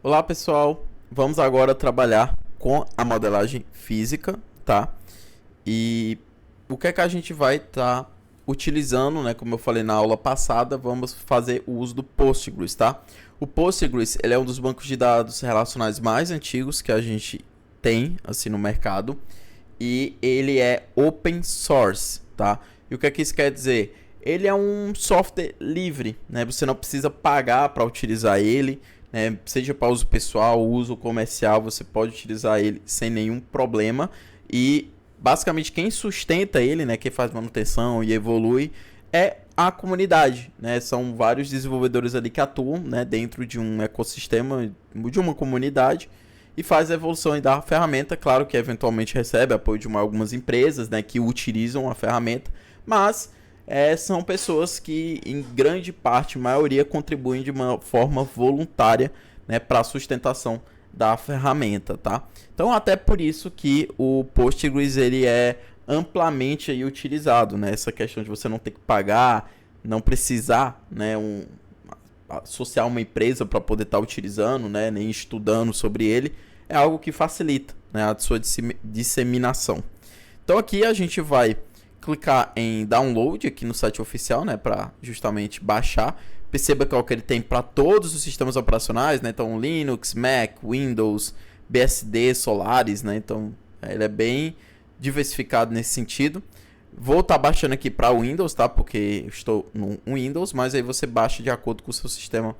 Olá pessoal, vamos agora trabalhar com a modelagem física, tá? E o que é que a gente vai estar utilizando, né? Como eu falei na aula passada, vamos fazer o uso do Postgres, tá? O Postgres, ele é um dos bancos de dados relacionais mais antigos que a gente tem, assim, no mercado. E ele é open source, tá? E o que é que isso quer dizer? Ele é um software livre, né? Você não precisa pagar para utilizar ele, né? Seja para uso pessoal, uso comercial, você pode utilizar ele sem nenhum problema. E basicamente quem sustenta ele, né? Quem faz manutenção e evolui é a comunidade, né? São vários desenvolvedores ali que atuam, né? Dentro de um ecossistema, de uma comunidade e faz a evolução da ferramenta. Claro que eventualmente recebe apoio de algumas empresas, né, que utilizam a ferramenta, mas são pessoas que, em grande parte, maioria, contribuem de uma forma voluntária, né, para a sustentação da ferramenta, tá? Então, até por isso que o Postgres ele é amplamente aí utilizado, né? Essa questão de você não ter que pagar, não precisar, né, associar uma empresa para poder estar utilizando, né, nem estudando sobre ele, é algo que facilita, né, a sua disseminação. Então aqui a gente vai clicar em download aqui no site oficial, né, para justamente baixar. Perceba que é o que ele tem para todos os sistemas operacionais, né, então Linux, Mac, Windows, BSD, Solaris, né, então ele é bem diversificado nesse sentido. Vou estar baixando aqui para Windows, tá? Porque estou no Windows, mas aí você baixa de acordo com o seu sistema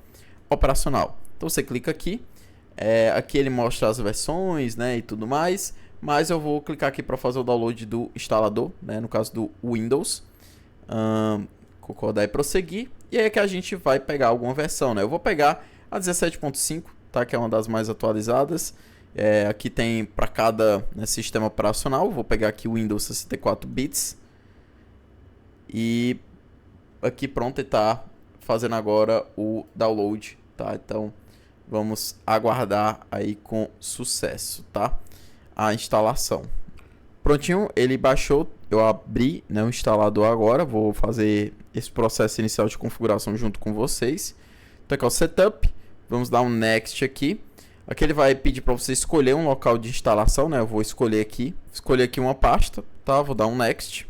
operacional. Então você clica aqui, aqui ele mostra as versões, né, e tudo mais, mas eu vou clicar aqui para fazer o download do instalador, né, no caso do Windows. Concordar e prosseguir, e aí é que a gente vai pegar alguma versão, né? Eu vou pegar a 17.5, tá? Que é uma das mais atualizadas. Aqui tem para cada, né, sistema operacional. Vou pegar aqui o Windows 64 bits. E aqui pronto, está fazendo agora o download, tá? Então vamos aguardar aí com sucesso, tá? A instalação. Prontinho, ele baixou, eu abri, né, o instalador agora, vou fazer esse processo inicial de configuração junto com vocês. Então aqui é o setup, vamos dar um next aqui. Aqui ele vai pedir para você escolher um local de instalação, né? Eu vou escolher aqui uma pasta, tá? Vou dar um next.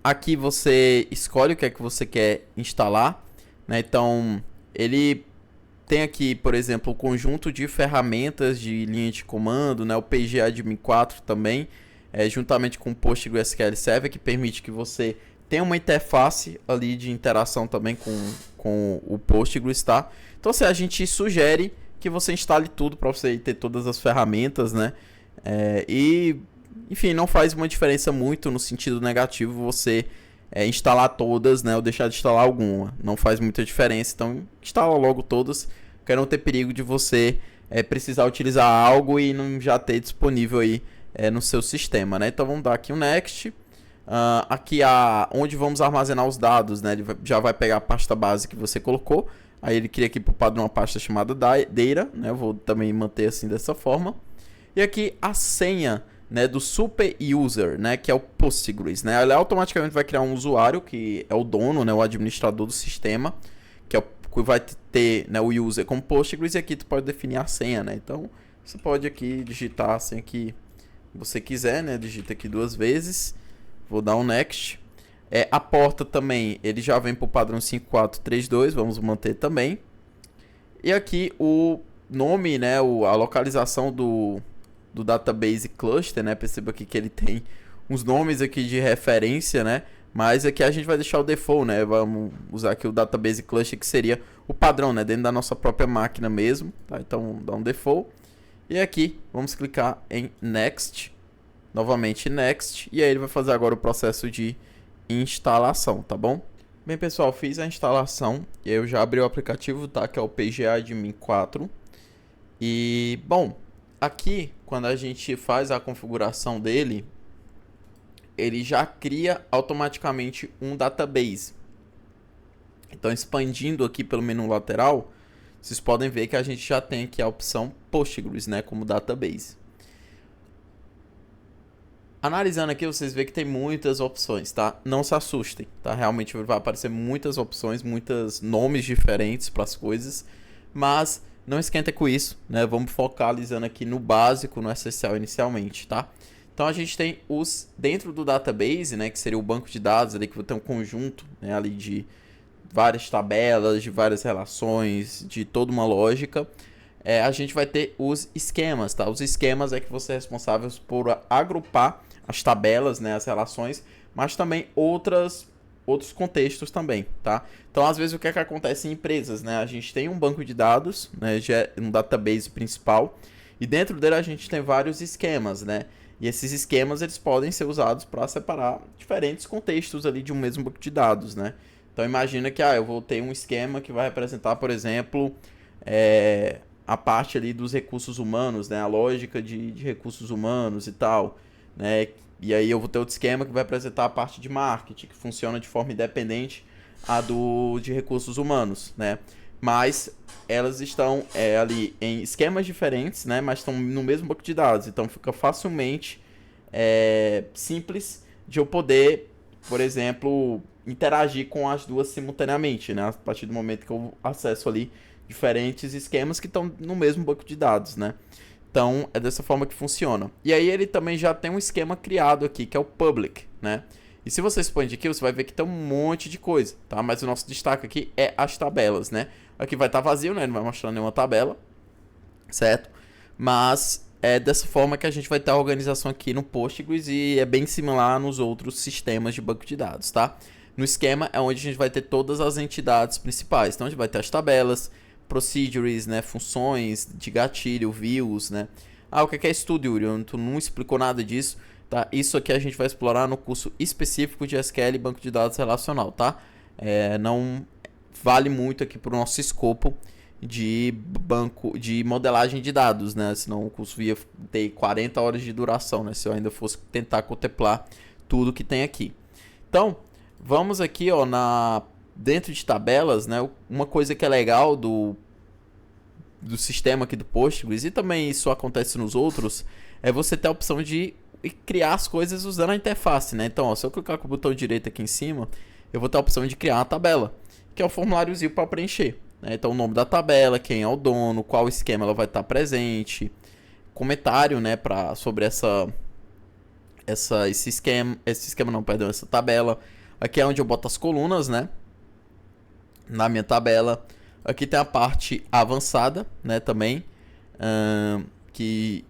Aqui você escolhe o que é que você quer instalar, né? Então, ele tem aqui, por exemplo, o conjunto de ferramentas de linha de comando, né? O PGAdmin 4 também, juntamente com o PostgreSQL Server, que permite que você tenha uma interface ali de interação também com o Postgres, tá? Então, a gente sugere que você instale tudo para você ter todas as ferramentas, né? Enfim, não faz uma diferença muito no sentido negativo você instalar todas, né, ou deixar de instalar alguma. Não faz muita diferença, então instala logo todas, para não ter perigo de você precisar utilizar algo e não já ter disponível aí no seu sistema, né? Então vamos dar aqui um next. Aqui onde vamos armazenar os dados, né? Ele já vai pegar a pasta base que você colocou. Aí ele cria aqui para o padrão uma pasta chamada data, né? Eu vou também manter assim dessa forma. E aqui a senha, né, do super user, né, que é o Postgres, né? Ele automaticamente vai criar um usuário que é o dono, né, o administrador do sistema, que é o que vai ter, né, o user como Postgres, e aqui tu pode definir a senha, né? Então você pode aqui digitar a senha que você quiser, né? Digita aqui 2 vezes. Vou dar um next. A porta também, ele já vem para o padrão 5432, vamos manter também. E aqui o nome, né, a localização do database cluster, né? Perceba aqui que ele tem uns nomes aqui de referência, né? Mas aqui a gente vai deixar o default, né? Vamos usar aqui o database cluster, que seria o padrão, né? Dentro da nossa própria máquina mesmo, tá? Então, dá um default. E aqui, vamos clicar em next. Novamente next. E aí ele vai fazer agora o processo de instalação, tá bom? Bem, pessoal, fiz a instalação e eu já abri o aplicativo, tá? Que é o PGAdmin 4. E, bom, aqui, quando a gente faz a configuração dele, ele já cria automaticamente um database. Então, expandindo aqui pelo menu lateral, vocês podem ver que a gente já tem aqui a opção Postgres, né, como database. Analisando aqui, vocês veem que tem muitas opções, tá? Não se assustem, tá? Realmente vai aparecer muitas opções, muitos nomes diferentes para as coisas, mas não esquenta com isso, né? Vamos focalizando aqui no básico, no essencial inicialmente, tá? Então a gente tem dentro do database, né, que seria o banco de dados ali, que vai ter um conjunto, né, ali de várias tabelas, de várias relações, de toda uma lógica. A gente vai ter os esquemas, tá? Os esquemas é que você é responsável por agrupar as tabelas, né, as relações, mas também outros contextos também, tá? Então, às vezes, o que é que acontece em empresas, né? A gente tem um banco de dados, né, um database principal, e dentro dele a gente tem vários esquemas, né? E esses esquemas, eles podem ser usados para separar diferentes contextos ali de um mesmo banco de dados, né? Então, imagina que eu vou ter um esquema que vai representar, por exemplo, a parte ali dos recursos humanos, né? A lógica de recursos humanos e tal, né? E aí eu vou ter outro esquema que vai apresentar a parte de marketing, que funciona de forma independente de recursos humanos, né? Mas elas estão ali em esquemas diferentes, né? Mas estão no mesmo banco de dados. Então fica facilmente simples de eu poder, por exemplo, interagir com as duas simultaneamente, né? A partir do momento que eu acesso ali diferentes esquemas que estão no mesmo banco de dados, né? Então, é dessa forma que funciona. E aí ele também já tem um esquema criado aqui, que é o public, né? E se você expande aqui, você vai ver que tem um monte de coisa, tá? Mas o nosso destaque aqui é as tabelas, né? Aqui vai estar vazio, né? Não vai mostrar nenhuma tabela, certo? Mas é dessa forma que a gente vai ter a organização aqui no Postgres e é bem similar nos outros sistemas de banco de dados, tá? No esquema é onde a gente vai ter todas as entidades principais. Então, a gente vai ter as tabelas, procedures, né, funções de gatilho, views, né? O que é Studio? Tu não explicou nada disso, tá? Isso aqui a gente vai explorar no curso específico de SQL e banco de dados relacional, tá? Não vale muito aqui para o nosso escopo de modelagem de dados, né? Senão o curso ia ter 40 horas de duração, né? Se eu ainda fosse tentar contemplar tudo que tem aqui. Então, vamos aqui, ó, dentro de tabelas, né? Uma coisa que é legal do sistema aqui do Postgres, e também isso acontece nos outros, é você ter a opção de criar as coisas usando a interface, né? Então, ó, se eu clicar com o botão direito aqui em cima, eu vou ter a opção de criar uma tabela, que é um formuláriozinho para preencher, né? Então, o nome da tabela, quem é o dono, qual esquema ela vai estar presente, comentário, né, sobre essa tabela. Aqui é onde eu boto as colunas, né, na minha tabela. Aqui tem a parte avançada, né, também, que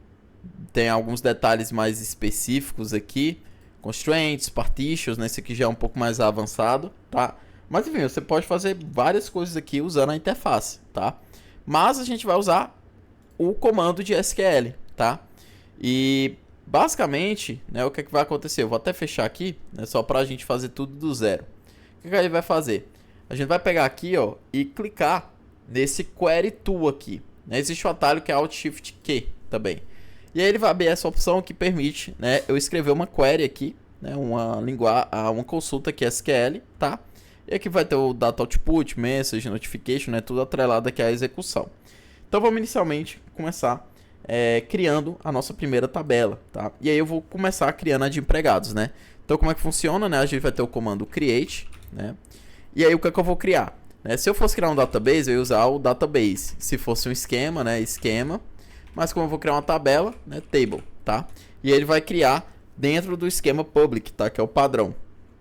tem alguns detalhes mais específicos aqui, constraints, partitions, né, esse aqui já é um pouco mais avançado, tá? Mas enfim, você pode fazer várias coisas aqui usando a interface, tá? Mas a gente vai usar o comando de SQL, tá? E basicamente, né, o que vai acontecer? Eu vou até fechar aqui, né, só para a gente fazer tudo do zero. O que ele vai fazer? A gente vai pegar aqui, ó, e clicar nesse Query Tool aqui, né? Existe o atalho que é Alt Shift Q também. E aí ele vai abrir essa opção que permite, né, eu escrever uma query aqui, né, uma consulta aqui SQL, tá? E aqui vai ter o Data Output, Message, Notification, né, tudo atrelado aqui à execução. Então vamos inicialmente começar criando a nossa primeira tabela, tá? E aí eu vou começar criando a de empregados, né? Então como é que funciona, né? A gente vai ter o comando create, né? E aí o que é que eu vou criar? Né? Se eu fosse criar um database, eu ia usar o database. Se fosse um esquema, né? Esquema. Mas como eu vou criar uma tabela, né? Table, tá? E ele vai criar dentro do esquema public, tá? Que é o padrão.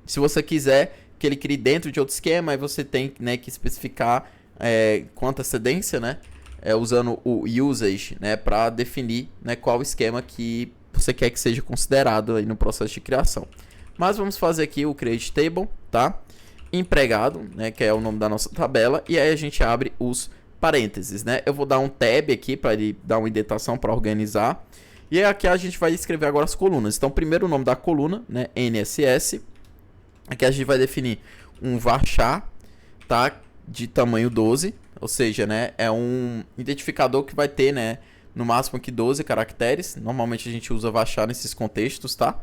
Se você quiser que ele crie dentro de outro esquema, aí você tem, né, que especificar com antecedência, né? Usando o usage, né? Para definir, né, qual esquema que você quer que seja considerado aí no processo de criação. Mas vamos fazer aqui o create table, tá? Empregado, né, que é o nome da nossa tabela, e aí a gente abre os parênteses, né? Eu vou dar um tab aqui para ele dar uma indentação para organizar. E aí aqui a gente vai escrever agora as colunas. Então, primeiro o nome da coluna, né, NSS. Aqui a gente vai definir um varchar, tá, de tamanho 12, ou seja, né, é um identificador que vai ter, né, no máximo aqui 12 caracteres. Normalmente a gente usa varchar nesses contextos, tá?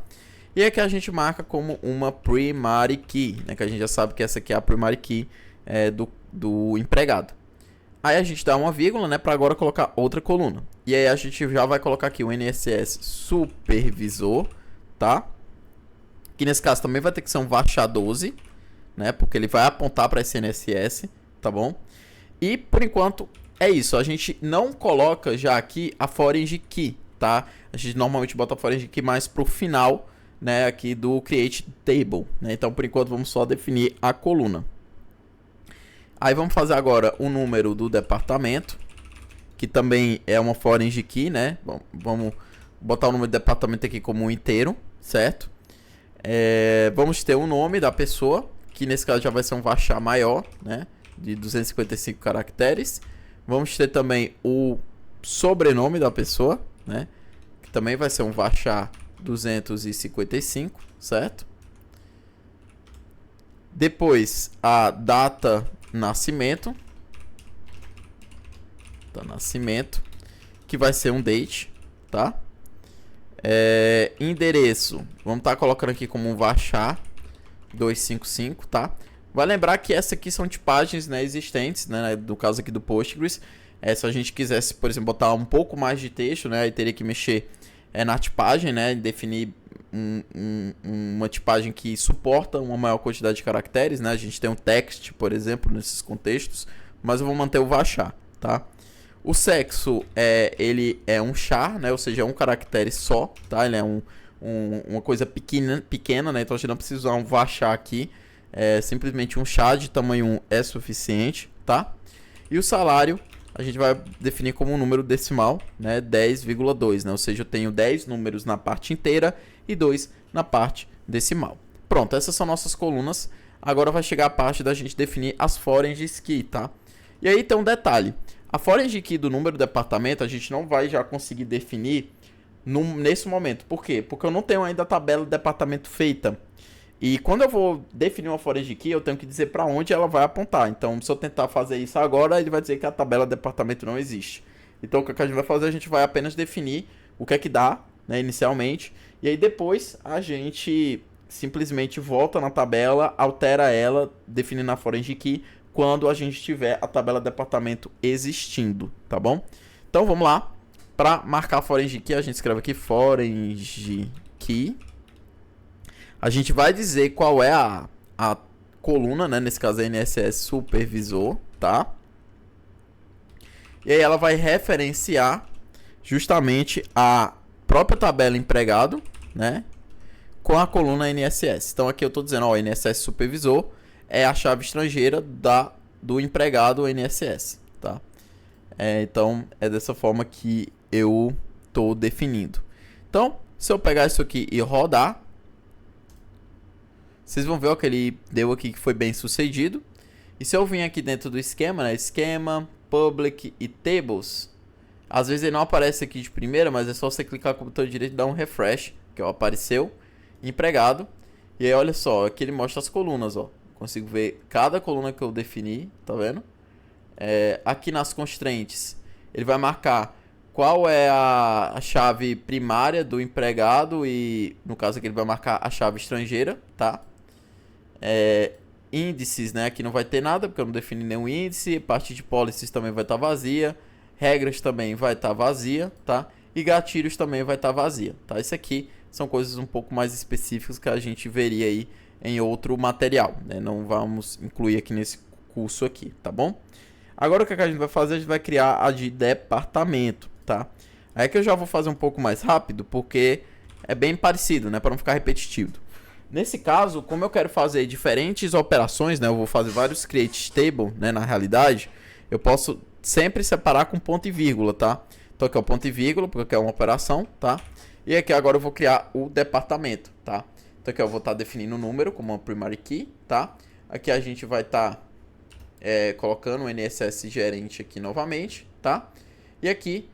E aqui a gente marca como uma primary key, né, que a gente já sabe que essa aqui é a primary key do empregado. Aí a gente dá uma vírgula, né, para agora colocar outra coluna. E aí a gente já vai colocar aqui o NSS supervisor, tá? Que nesse caso também vai ter que ser um varchar 12, né, porque ele vai apontar para esse NSS, tá bom? E por enquanto é isso, a gente não coloca já aqui a foreign key, tá? A gente normalmente bota a foreign key mais pro final, né, aqui do create table, né? Então, por enquanto, vamos só definir a coluna. Aí vamos fazer agora o número do departamento, que também é uma foreign key, né? Bom, vamos botar o número do departamento aqui como um inteiro, certo? Vamos ter o nome da pessoa, que nesse caso já vai ser um varchar maior, né? De 255 caracteres. Vamos ter também o sobrenome da pessoa, né? Que também vai ser um varchar 255, certo? Depois a data nascimento, que vai ser um date, tá? Endereço, vamos estar colocando aqui como um varchar 255, tá? Vai lembrar que essa aqui são tipagens, né, existentes, né, no caso aqui do Postgres. Se a gente quisesse, por exemplo, botar um pouco mais de texto, né, aí teria que mexer na tipagem, né, definir uma tipagem que suporta uma maior quantidade de caracteres, né? A gente tem um text, por exemplo, nesses contextos, mas eu vou manter o varchar, tá? O sexo ele é um char, né? Ou seja, é um caractere só, tá? Ele é uma coisa pequena, né? Então a gente não precisa usar um varchar aqui. Simplesmente um char de tamanho 1 é suficiente, tá? E o salário a gente vai definir como um número decimal, né? 10,2, né? Ou seja, eu tenho 10 números na parte inteira e 2 na parte decimal. Pronto, essas são nossas colunas. Agora vai chegar a parte da gente definir as foreign key, tá? E aí tem um detalhe. A foreign key do número do departamento a gente não vai já conseguir definir nesse momento. Por quê? Porque eu não tenho ainda a tabela do departamento feita. E quando eu vou definir uma foreign key, eu tenho que dizer para onde ela vai apontar. Então, se eu tentar fazer isso agora, ele vai dizer que a tabela do departamento não existe. Então, o que a gente vai fazer? A gente vai apenas definir o que é que dá, né, inicialmente. E aí, depois, a gente simplesmente volta na tabela, altera ela, definindo a foreign key, quando a gente tiver a tabela do departamento existindo, tá bom? Então, vamos lá. Para marcar a foreign key, a gente escreve aqui foreign key. A gente vai dizer qual é a coluna, né? Nesse caso é INSS supervisor, tá? E aí ela vai referenciar justamente a própria tabela empregado, né? Com a coluna INSS. Então aqui eu estou dizendo, ó, INSS supervisor é a chave estrangeira do empregado INSS, tá? Então é dessa forma que eu estou definindo. Então, se eu pegar isso aqui e rodar, vocês vão ver o que ele deu aqui que foi bem sucedido. E se eu vim aqui dentro do esquema, né? Esquema, Public e Tables. Às vezes ele não aparece aqui de primeira, mas é só você clicar com o botão direito e dar um refresh. Que ó, apareceu. Empregado. E aí olha só, aqui ele mostra as colunas, ó. Consigo ver cada coluna que eu defini, tá vendo? Aqui nas constraints, ele vai marcar qual é a chave primária do empregado e, no caso aqui, ele vai marcar a chave estrangeira, tá? Índices, né? Aqui não vai ter nada, porque eu não defini nenhum índice. Parte de policies também vai estar vazia. Regras também vai estar vazia, tá? E gatilhos também vai estar vazia, tá? Isso aqui são coisas um pouco mais específicas que a gente veria aí em outro material, né? Não vamos incluir aqui nesse curso aqui, tá bom? Agora o que a gente vai fazer? A gente vai criar a de departamento, tá? Aí que eu já vou fazer um pouco mais rápido, porque é bem parecido, né? Para não ficar repetitivo. Nesse caso, como eu quero fazer diferentes operações, né? Eu vou fazer vários create table, né? Na realidade, eu posso sempre separar com ponto e vírgula, tá? Então aqui é o ponto e vírgula, porque aqui é uma operação, tá? E aqui agora eu vou criar o departamento, tá? Então aqui eu vou estar definindo o número como uma primary key, tá? Aqui a gente vai estar colocando o INSS gerente aqui novamente, tá? E aqui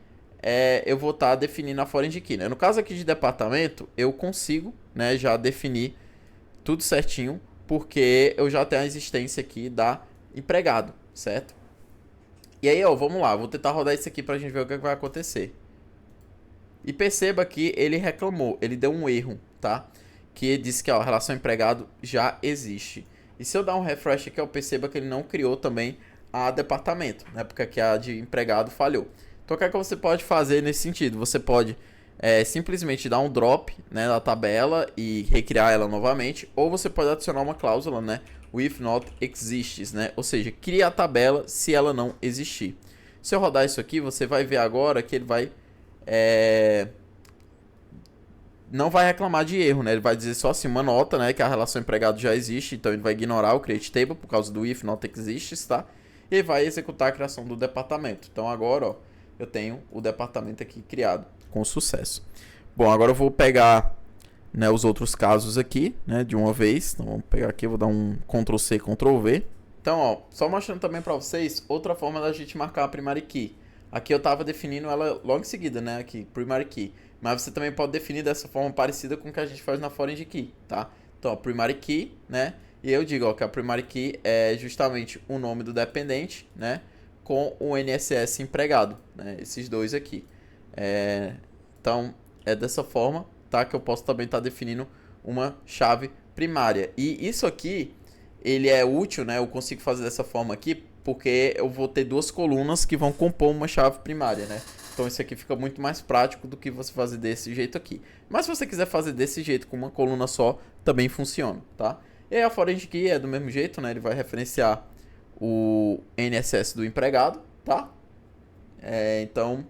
eu vou estar definindo a foreign key, né? No caso aqui de departamento, eu consigo, né, já definir tudo certinho, porque eu já tenho a existência aqui da empregado, certo? E aí, ó, vamos lá, vou tentar rodar isso aqui pra gente ver o que vai acontecer. E perceba que ele reclamou, ele deu um erro, tá? Que disse que ó, a relação empregado já existe. E se eu dar um refresh aqui, eu perceba que ele não criou também a departamento, né? Porque aqui a de empregado falhou. Então, o que é que você pode fazer nesse sentido? Você pode simplesmente dar um drop, né, na tabela e recriar ela novamente. Ou você pode adicionar uma cláusula, né? If not exists, né? Ou seja, cria a tabela se ela não existir. Se eu rodar isso aqui, você vai ver agora que ele vai... não vai reclamar de erro, né? Ele vai dizer só assim, uma nota, né? Que a relação empregado já existe, então ele vai ignorar o create table por causa do if not exists, tá? E vai executar a criação do departamento. Então agora, ó, eu tenho o departamento aqui criado com sucesso. Bom, agora eu vou pegar, né, os outros casos aqui, né, de uma vez. Então vamos pegar aqui, eu vou dar um Ctrl C, Ctrl V. Então, ó, só mostrando também para vocês outra forma da gente marcar a primary key. Aqui eu estava definindo ela logo em seguida, né, aqui, primary key. Mas você também pode definir dessa forma parecida com o que a gente faz na foreign key, tá? Então, ó, primary key, né? E eu digo, ó, que a primary key é justamente o nome do dependente, né? Com o NSS empregado, né? Esses dois aqui. Então, é dessa forma, tá? Que eu posso também estar definindo uma chave primária. E isso aqui, ele é útil, né? Eu consigo fazer dessa forma aqui, porque eu vou ter duas colunas que vão compor uma chave primária, né? Então isso aqui fica muito mais prático do que você fazer desse jeito aqui. Mas se você quiser fazer desse jeito com uma coluna só, também funciona, tá? E aí a foreign key é do mesmo jeito, né? Ele vai referenciar o NSS do empregado, tá? Então,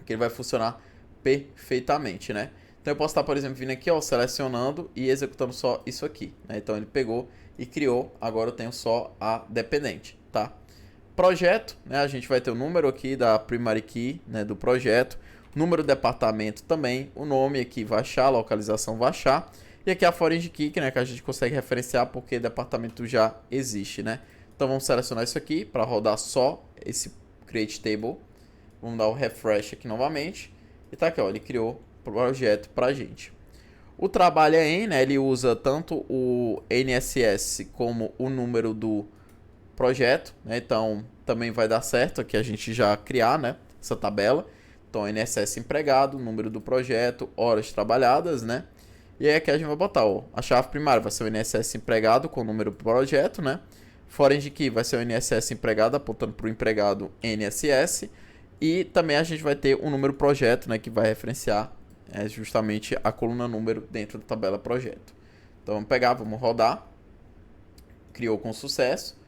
que ele vai funcionar perfeitamente, né? Então eu posso estar, por exemplo, vindo aqui, ó, selecionando e executando só isso aqui, né? Então ele pegou e criou, agora eu tenho só a dependente, tá? Projeto, né? A gente vai ter o número aqui da primary key, né, do projeto, número do departamento também, o nome aqui vai achar, localização vai achar, e aqui a foreign key, né, que a gente consegue referenciar porque departamento já existe, né? Então vamos selecionar isso aqui para rodar só esse create table. Vamos dar o refresh aqui novamente. E tá aqui, ó, ele criou o projeto pra gente. O trabalho é em, né, ele usa tanto o NSS como o número do projeto, né? Então também vai dar certo aqui a gente já criar, né, essa tabela. Então NSS empregado, número do projeto, horas trabalhadas, né? E aí aqui a gente vai botar, ó, a chave primária vai ser o NSS empregado com o número do projeto, né? Foreign key vai ser o NSS empregado apontando para o empregado NSS. E também a gente vai ter um número projeto, né, que vai referenciar justamente a coluna número dentro da tabela projeto. Então vamos pegar, vamos rodar. Criou com sucesso.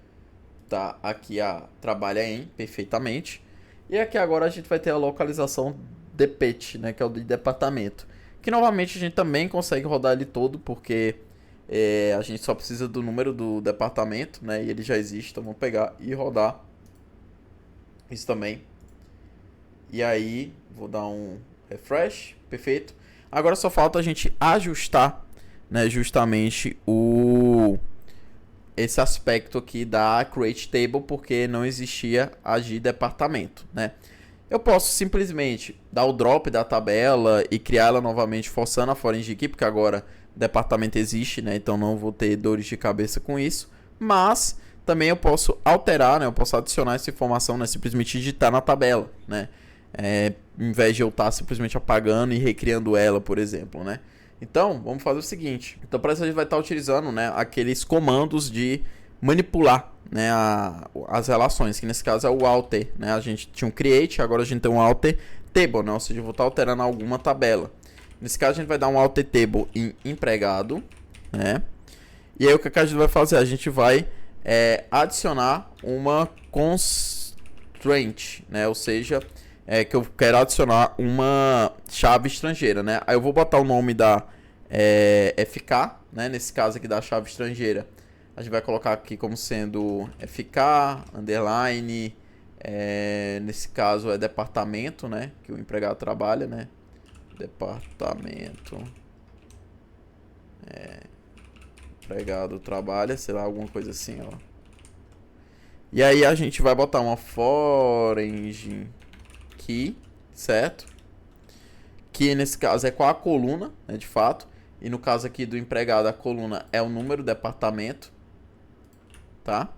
Tá aqui a trabalha em perfeitamente. E aqui agora a gente vai ter a localização DPT, né, que é o de departamento. Que novamente a gente também consegue rodar ele todo, porque a gente só precisa do número do departamento, né, e ele já existe. Então vamos pegar e rodar isso também. E aí, vou dar um refresh, perfeito. Agora só falta a gente ajustar, né, justamente esse aspecto aqui da create table, porque não existia a de departamento, né? Eu posso simplesmente dar o drop da tabela e criar ela novamente, forçando a foreign key, porque agora departamento existe, né? Então não vou ter dores de cabeça com isso. Mas também eu posso alterar, né? Eu posso adicionar essa informação, né? Simplesmente digitar na tabela, né? Em vez de eu estar simplesmente apagando e recriando ela, por exemplo, né? Então, vamos fazer o seguinte. Então, para isso a gente vai estar utilizando, né, aqueles comandos de manipular, né, as relações, que nesse caso é o alter, né? A gente tinha um create, agora a gente tem um alter table, né? Ou seja, eu vou estar alterando alguma tabela. Nesse caso a gente vai dar um alter table em empregado, né? E aí o que a gente vai fazer? A gente vai adicionar uma constraint, né? Ou seja, que eu quero adicionar uma chave estrangeira, né? Aí eu vou botar o nome da FK, né? Nesse caso aqui da chave estrangeira, a gente vai colocar aqui como sendo FK, underline, nesse caso é departamento, né? Que o empregado trabalha, né? Departamento, empregado trabalha, sei lá, alguma coisa assim, ó. E aí a gente vai botar uma foreign key, certo? Que nesse caso é com a coluna, né, de fato. E no caso aqui do empregado, a coluna é o número do departamento, tá?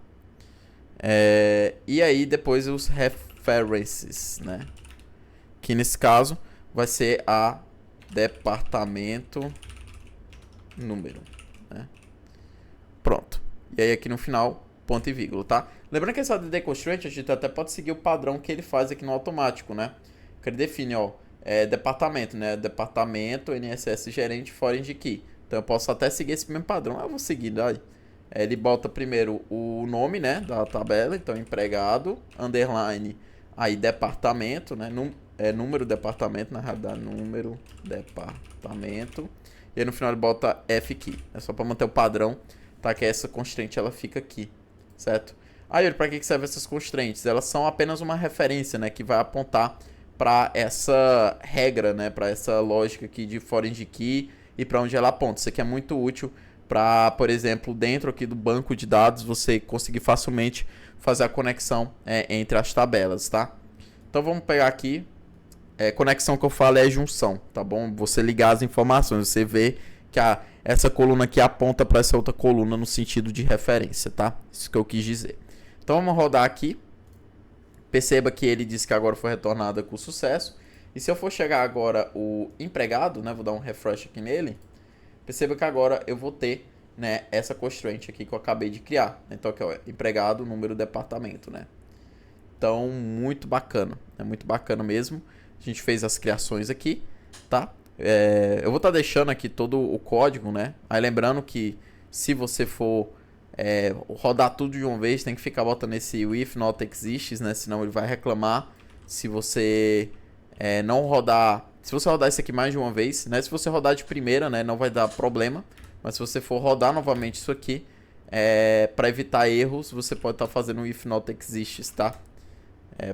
E aí depois os references, né? Que nesse caso vai ser a departamento número, né? Pronto. E aí aqui no final, ponto e vírgula, tá? Lembrando que essa DD Constraint a gente até pode seguir o padrão que ele faz aqui no automático, né? Que ele define, ó, departamento, né? Departamento, NSS gerente, foreign key. Então eu posso até seguir esse mesmo padrão. Eu vou seguindo aí. Ele bota primeiro o nome, né, da tabela, então empregado, underline, aí departamento, né? Número departamento, na realidade, número departamento. E aí no final ele bota F key. É só para manter o padrão, tá? Que essa constraint ela fica aqui, certo? Aí, para que servem essas constraints? Elas são apenas uma referência, né? Que vai apontar para essa regra, né? Para essa lógica aqui de foreign key e para onde ela aponta. Isso aqui é muito útil para, por exemplo, dentro aqui do banco de dados, você conseguir facilmente fazer a conexão entre as tabelas, tá? Então vamos pegar aqui. Conexão que eu falo é junção, tá bom? Você ligar as informações, você vê que essa coluna aqui aponta para essa outra coluna no sentido de referência, tá? Isso que eu quis dizer. Então vamos rodar aqui. Perceba que ele disse que agora foi retornada com sucesso. E se eu for chegar agora o empregado, né? Vou dar um refresh aqui nele. Perceba que agora eu vou ter, né, essa constraint aqui que eu acabei de criar. Então aqui, ó, empregado, número, departamento, né? Então, muito bacana. É muito bacana mesmo. A gente fez as criações aqui, tá? Eu vou estar deixando aqui todo o código, né? Aí lembrando que se você for rodar tudo de uma vez, tem que ficar botando esse if not exists, né? Senão ele vai reclamar se você não rodar... Se você rodar isso aqui mais de uma vez, né? Se você rodar de primeira, né? Não vai dar problema. Mas se você for rodar novamente isso aqui, para evitar erros, você pode estar fazendo um if not exists, tá?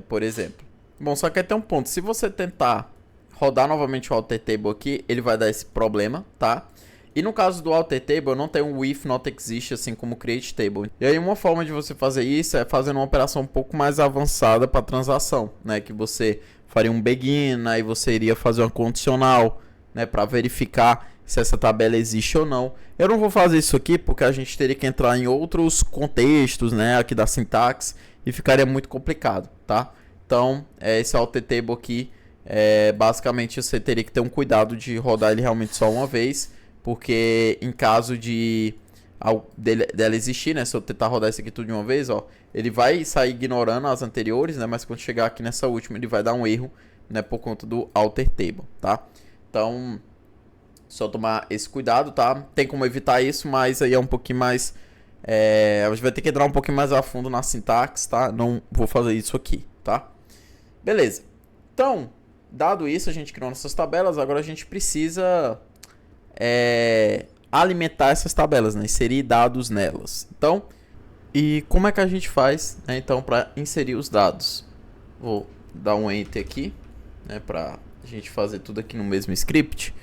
Por exemplo. Bom, só que aí tem um ponto. Se você tentar rodar novamente o alter table aqui, ele vai dar esse problema, tá? E no caso do alter table, eu não tenho um if not exist, assim como create table. E aí uma forma de você fazer isso é fazendo uma operação um pouco mais avançada para transação, né? Que você faria um begin, aí você iria fazer uma condicional, né? Para verificar se essa tabela existe ou não. Eu não vou fazer isso aqui porque a gente teria que entrar em outros contextos, né? Aqui da sintaxe e ficaria muito complicado, tá? Então, esse alter table aqui, basicamente você teria que ter um cuidado de rodar ele realmente só uma vez, porque em caso dela existir, né, se eu tentar rodar isso aqui tudo de uma vez, ó, ele vai sair ignorando as anteriores, né, mas quando chegar aqui nessa última ele vai dar um erro, né, por conta do alter table, tá? Então, só tomar esse cuidado, tá? Tem como evitar isso, mas aí é um pouquinho mais... a gente vai ter que entrar um pouquinho mais a fundo na sintaxe, tá? Não vou fazer isso aqui, tá? Beleza. Então, dado isso, a gente criou nossas tabelas. Agora a gente precisa alimentar essas tabelas, né? Inserir dados nelas. Então, e como é que a gente faz, né, então, para inserir os dados? Vou dar um enter aqui, né, para a gente fazer tudo aqui no mesmo script.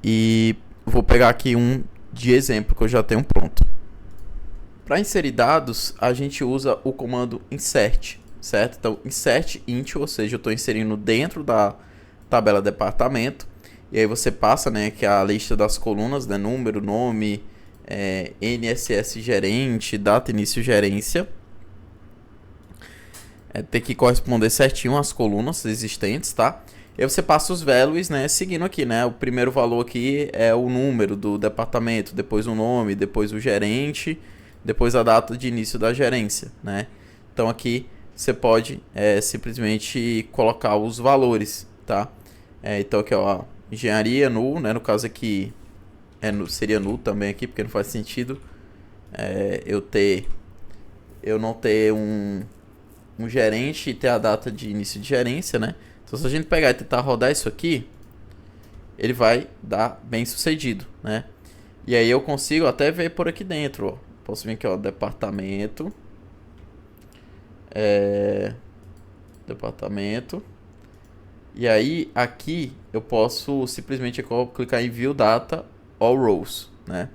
E vou pegar aqui um de exemplo que eu já tenho pronto. Para inserir dados, a gente usa o comando insert, certo? Então, insert int, ou seja, eu estou inserindo dentro da tabela departamento. E aí você passa, né, que é a lista das colunas, né, número, nome, NSS gerente, data início gerência. Tem que corresponder certinho às colunas existentes, tá? E aí você passa os values, né, seguindo aqui, né? O primeiro valor aqui é o número do departamento, depois o nome, depois o gerente, depois a data de início da gerência, né? Então aqui você pode simplesmente colocar os valores, tá? Então aqui, ó, engenharia null, né? No caso aqui seria null também aqui, porque não faz sentido eu não ter um gerente e ter a data de início de gerência, né? Então se a gente pegar e tentar rodar isso aqui, ele vai dar bem sucedido, né? E aí eu consigo até ver por aqui dentro, ó. Posso vir aqui, ó, departamento. Departamento. E aí, aqui, eu posso simplesmente clicar em View Data All Rows, né?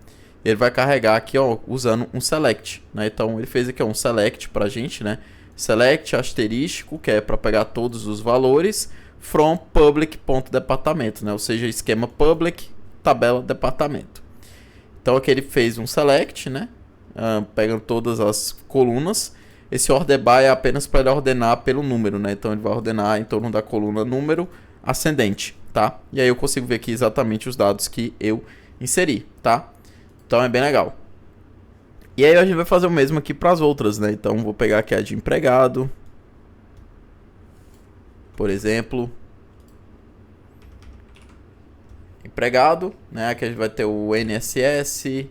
Ele vai carregar aqui, ó, usando um select, né? Então, ele fez aqui, ó, um select pra gente, né? Select asterístico, que é para pegar todos os valores, from public.departamento, né? Ou seja, esquema public, tabela departamento. Então, aqui ele fez um select, né? Pegando todas as colunas. Esse order by é apenas para ele ordenar pelo número, né? Então ele vai ordenar em torno da coluna número ascendente, tá? E aí eu consigo ver aqui exatamente os dados que eu inseri, tá? Então é bem legal. E aí a gente vai fazer o mesmo aqui para as outras, né? Então vou pegar aqui a de empregado, por exemplo. Empregado, né? Aqui a gente vai ter o NSS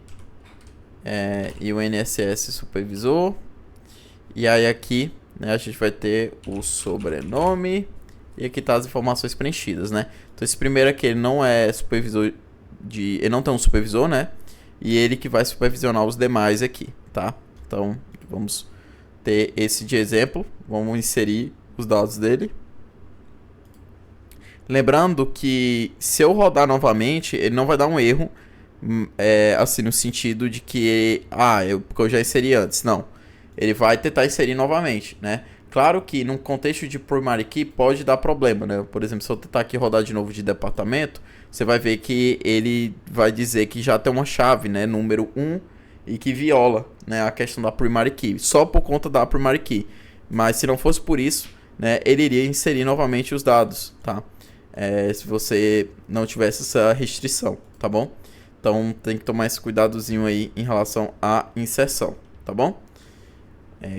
e o NSS supervisor. E aí aqui, né, a gente vai ter o sobrenome e aqui tá as informações preenchidas, né? Então esse primeiro aqui, ele não é supervisor ele não tem um supervisor, né? E ele que vai supervisionar os demais aqui, tá? Então vamos ter esse de exemplo, vamos inserir os dados dele. Lembrando que se eu rodar novamente, ele não vai dar um erro, assim, no sentido de que, porque eu já inseri antes. Não, ele vai tentar inserir novamente, né? Claro que num contexto de primary key pode dar problema, né? Por exemplo, se eu tentar aqui rodar de novo de departamento, você vai ver que ele vai dizer que já tem uma chave, né? Número 1, e que viola, né, a questão da primary key, só por conta da primary key. Mas se não fosse por isso, né, ele iria inserir novamente os dados, tá? Se você não tivesse essa restrição, tá bom? Então tem que tomar esse cuidadozinho aí em relação à inserção, tá bom?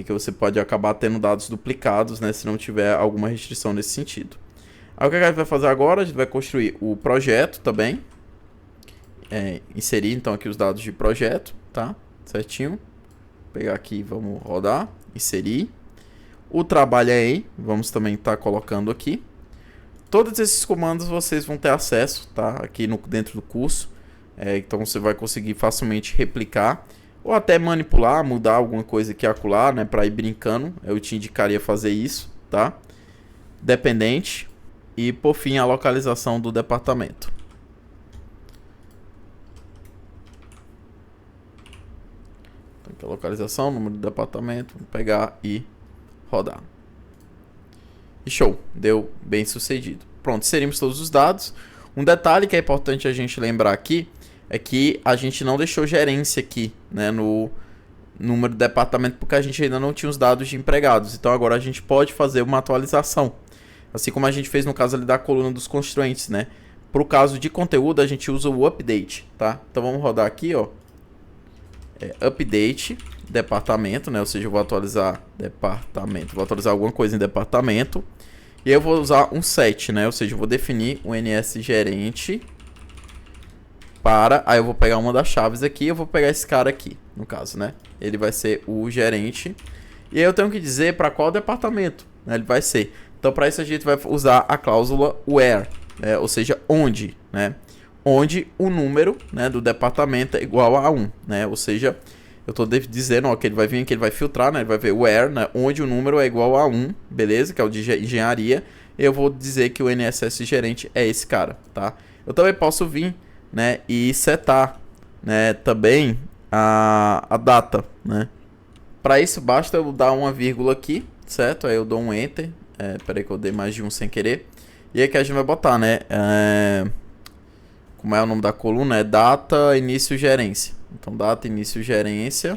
Que você pode acabar tendo dados duplicados, né, se não tiver alguma restrição nesse sentido. Aí o que a gente vai fazer agora? A gente vai construir o projeto também. Inserir então aqui os dados de projeto, tá? Certinho. Vou pegar aqui, vamos rodar, inserir. O trabalho é em, vamos também estar colocando aqui. Todos esses comandos vocês vão ter acesso, tá? Aqui dentro do curso. Então você vai conseguir facilmente replicar ou até manipular, mudar alguma coisa aqui e acolá, né, para ir brincando. Eu te indicaria fazer isso, tá? Dependente e por fim a localização do departamento. Então, aqui a localização, número do departamento, vou pegar e rodar. E show, deu bem sucedido. Pronto, inserimos todos os dados. Um detalhe que é importante a gente lembrar aqui é que a gente não deixou gerência aqui, né, no número do departamento, porque a gente ainda não tinha os dados de empregados. Então agora a gente pode fazer uma atualização, assim como a gente fez no caso ali da coluna dos constituintes, né? Para o caso de conteúdo a gente usa o update, tá? Então vamos rodar aqui, ó. Update departamento, né? Ou seja, eu vou atualizar departamento, vou atualizar alguma coisa em departamento. E aí eu vou usar um set, né? Ou seja, eu vou definir o NS gerente para... Aí eu vou pegar uma das chaves aqui, eu vou pegar esse cara aqui, no caso, né? Ele vai ser o gerente. E aí eu tenho que dizer para qual departamento, né, ele vai ser. Então para isso a gente vai usar a cláusula where, né? Ou seja, onde, né? Onde o número, né, do departamento é igual a 1, né? Ou seja, eu estou dizendo, ó, que ele vai vir aqui, ele vai filtrar, né? Ele vai ver where, né? Onde o número é igual a 1, beleza? Que é o de engenharia. Eu vou dizer que o NSS gerente é esse cara, tá? Eu também posso vir, né, e setar, né, também a data, né? Para isso basta eu dar uma vírgula aqui, certo? Aí eu dou um enter. Peraí que eu dei mais de um sem querer. E aí que a gente vai botar, né? Como é o nome da coluna? É data, início, gerência. Então, data, início, gerência.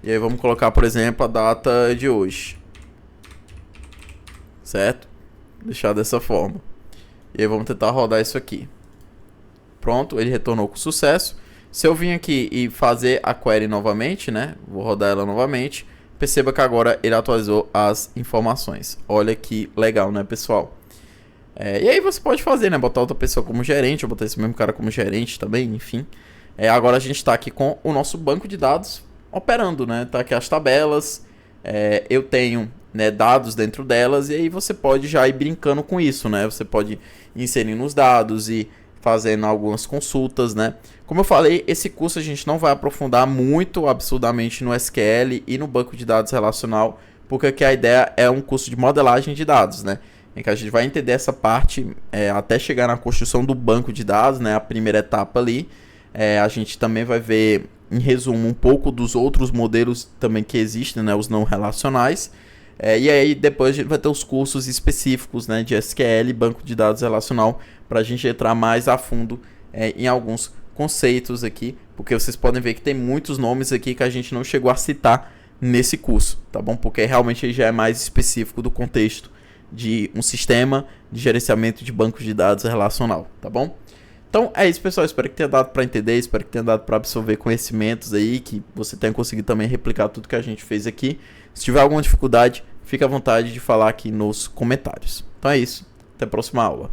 E aí vamos colocar, por exemplo, a data de hoje. Certo? Deixar dessa forma. E aí vamos tentar rodar isso aqui. Pronto, ele retornou com sucesso. Se eu vim aqui e fazer a query novamente, né? Vou rodar ela novamente. Perceba que agora ele atualizou as informações. Olha que legal, né, pessoal? E aí você pode fazer, né? Botar outra pessoa como gerente, ou botar esse mesmo cara como gerente também, enfim. Agora a gente está aqui com o nosso banco de dados operando, né? Tá aqui as tabelas. Eu tenho, né, dados dentro delas. E aí você pode já ir brincando com isso, né? Você pode ir inserindo os dados e fazendo algumas consultas, né? Como eu falei, esse curso a gente não vai aprofundar muito absurdamente no SQL e no banco de dados relacional, porque aqui a ideia é um curso de modelagem de dados, né? Em que a gente vai entender essa parte até chegar na construção do banco de dados, né? A primeira etapa ali. A gente também vai ver, em resumo, um pouco dos outros modelos também que existem, né? Os não relacionais. E aí depois a gente vai ter os cursos específicos, né, de SQL e banco de dados relacional, para a gente entrar mais a fundo em alguns conceitos aqui, porque vocês podem ver que tem muitos nomes aqui que a gente não chegou a citar nesse curso, tá bom? Porque realmente ele já é mais específico do contexto de um sistema de gerenciamento de bancos de dados relacional, tá bom? Então é isso, pessoal, espero que tenha dado para entender, espero que tenha dado para absorver conhecimentos aí, que você tenha conseguido também replicar tudo que a gente fez aqui. Se tiver alguma dificuldade, fique à vontade de falar aqui nos comentários. Então é isso, até a próxima aula.